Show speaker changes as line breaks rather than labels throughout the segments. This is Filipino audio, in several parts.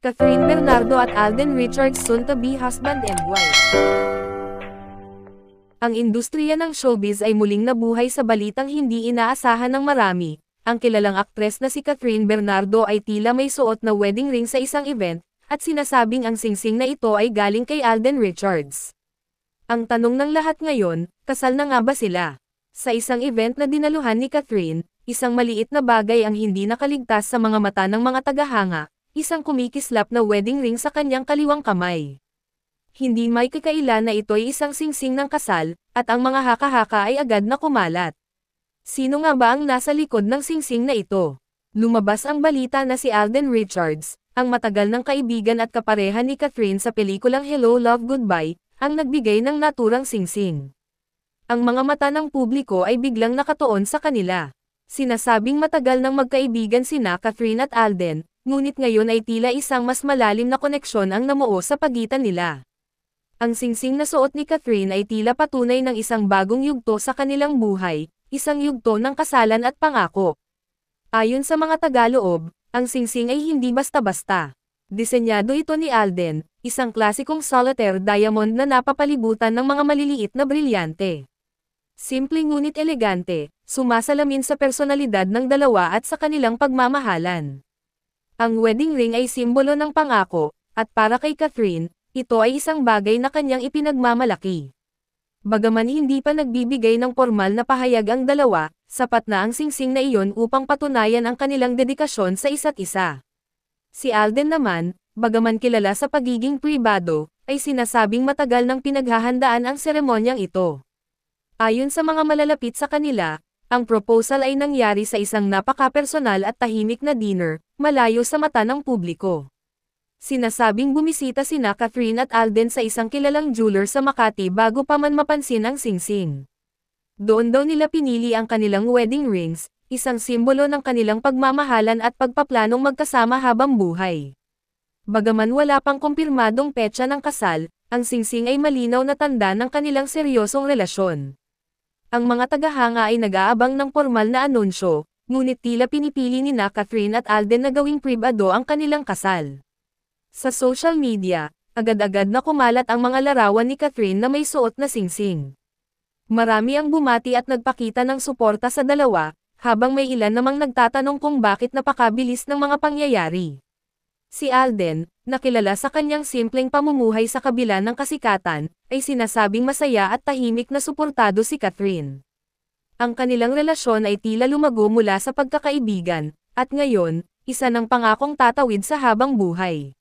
Catherine Bernardo at Alden Richards soon to be husband and wife. Ang industriya ng showbiz ay muling nabuhay sa balitang hindi inaasahan ng marami. Ang kilalang aktres na si Catherine Bernardo ay tila may suot na wedding ring sa isang event, at sinasabing ang singsing na ito ay galing kay Alden Richards. Ang tanong ng lahat ngayon, kasal na nga ba sila? Sa isang event na dinaluhan ni Catherine, isang maliit na bagay ang hindi nakaligtas sa mga mata ng mga tagahanga, isang kumikislap na wedding ring sa kanyang kaliwang kamay. Hindi may kakaila na ito ay isang singsing ng kasal, at ang mga haka-haka ay agad na kumalat. Sino nga ba ang nasa likod ng singsing na ito? Lumabas ang balita na si Alden Richards, ang matagal ng kaibigan at kapareha ni Catherine sa pelikulang Hello Love Goodbye, ang nagbigay ng naturang singsing. Ang mga mata ng publiko ay biglang nakatuon sa kanila. Sinasabing matagal nang magkaibigan sina Catherine at Alden, ngunit ngayon ay tila isang mas malalim na koneksyon ang namuo sa pagitan nila. Ang singsing na suot ni Catherine ay tila patunay ng isang bagong yugto sa kanilang buhay, isang yugto ng kasalan at pangako. Ayon sa mga tagaloob, ang singsing ay hindi basta-basta. Disenyado ito ni Alden, isang klasikong solitaire diamond na napapalibutan ng mga maliliit na brilyante. Simple ngunit elegante, sumasalamin sa personalidad ng dalawa at sa kanilang pagmamahalan. Ang wedding ring ay simbolo ng pangako, at para kay Catherine, ito ay isang bagay na kanyang ipinagmamalaki. Bagaman hindi pa nagbibigay ng formal na pahayag ang dalawa, sapat na ang singsing na iyon upang patunayan ang kanilang dedikasyon sa isa't isa. Si Alden naman, bagaman kilala sa pagiging pribado, ay sinasabing matagal nang pinaghahandaan ang seremonyang ito. Ayon sa mga malalapit sa kanila, ang proposal ay nangyari sa isang napaka-personal at tahimik na dinner, malayo sa mata ng publiko. Sinasabing bumisita sina Catherine at Alden sa isang kilalang jeweler sa Makati bago pa man mapansin ang singsing. Doon daw nila pinili ang kanilang wedding rings, isang simbolo ng kanilang pagmamahalan at pagpaplanong magkasama habang buhay. Bagaman wala pang kumpirmadong petsa ng kasal, ang singsing ay malinaw na tanda ng kanilang seryosong relasyon. Ang mga tagahanga ay nag-aabang ng formal na anunsyo, ngunit tila pinipili ni Catherine at Alden na gawing pribado ang kanilang kasal. Sa social media, agad-agad na kumalat ang mga larawan ni Catherine na may suot na singsing. Marami ang bumati at nagpakita ng suporta sa dalawa, habang may ilan namang nagtatanong kung bakit napakabilis ng mga pangyayari. Si Alden, na kilala sa kanyang simpleng pamumuhay sa kabila ng kasikatan, ay sinasabing masaya at tahimik na suportado si Catherine. Ang kanilang relasyon ay tila lumago mula sa pagkakaibigan, at ngayon, isa ng pangakong tatawid sa habang buhay.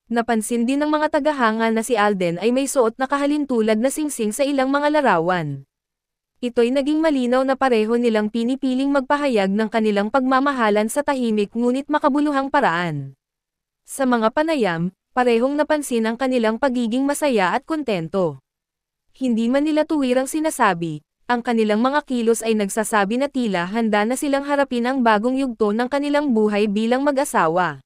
Napansin din ng mga tagahanga na si Alden ay may suot na kahalintulad na singsing sa ilang mga larawan. Ito'y naging malinaw na pareho nilang pinipiling magpahayag ng kanilang pagmamahalan sa tahimik ngunit makabuluhang paraan. Sa mga panayam, parehong napansin ang kanilang pagiging masaya at kontento. Hindi man nila tuwirang sinasabi, ang kanilang mga kilos ay nagsasabi na tila handa na silang harapin ang bagong yugto ng kanilang buhay bilang mag-asawa.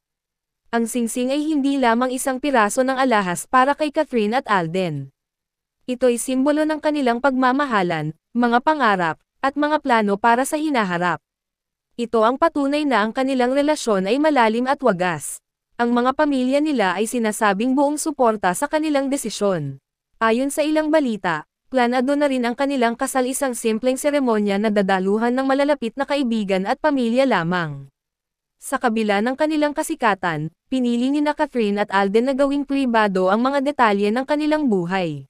Ang singsing ay hindi lamang isang piraso ng alahas para kay Catherine at Alden. Ito'y simbolo ng kanilang pagmamahalan, mga pangarap, at mga plano para sa hinaharap. Ito ang patunay na ang kanilang relasyon ay malalim at wagas. Ang mga pamilya nila ay sinasabing buong suporta sa kanilang desisyon. Ayon sa ilang balita, planado na rin ang kanilang kasal, isang simpleng seremonya na dadaluhan ng malalapit na kaibigan at pamilya lamang. Sa kabila ng kanilang kasikatan, pinili ni Catherine at Alden na gawing pribado ang mga detalye ng kanilang buhay.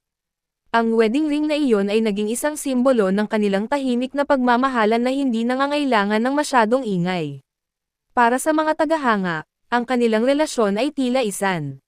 Ang wedding ring na iyon ay naging isang simbolo ng kanilang tahimik na pagmamahalan na hindi nangangailangan ng masyadong ingay. Para sa mga tagahanga, ang kanilang relasyon ay tila isan.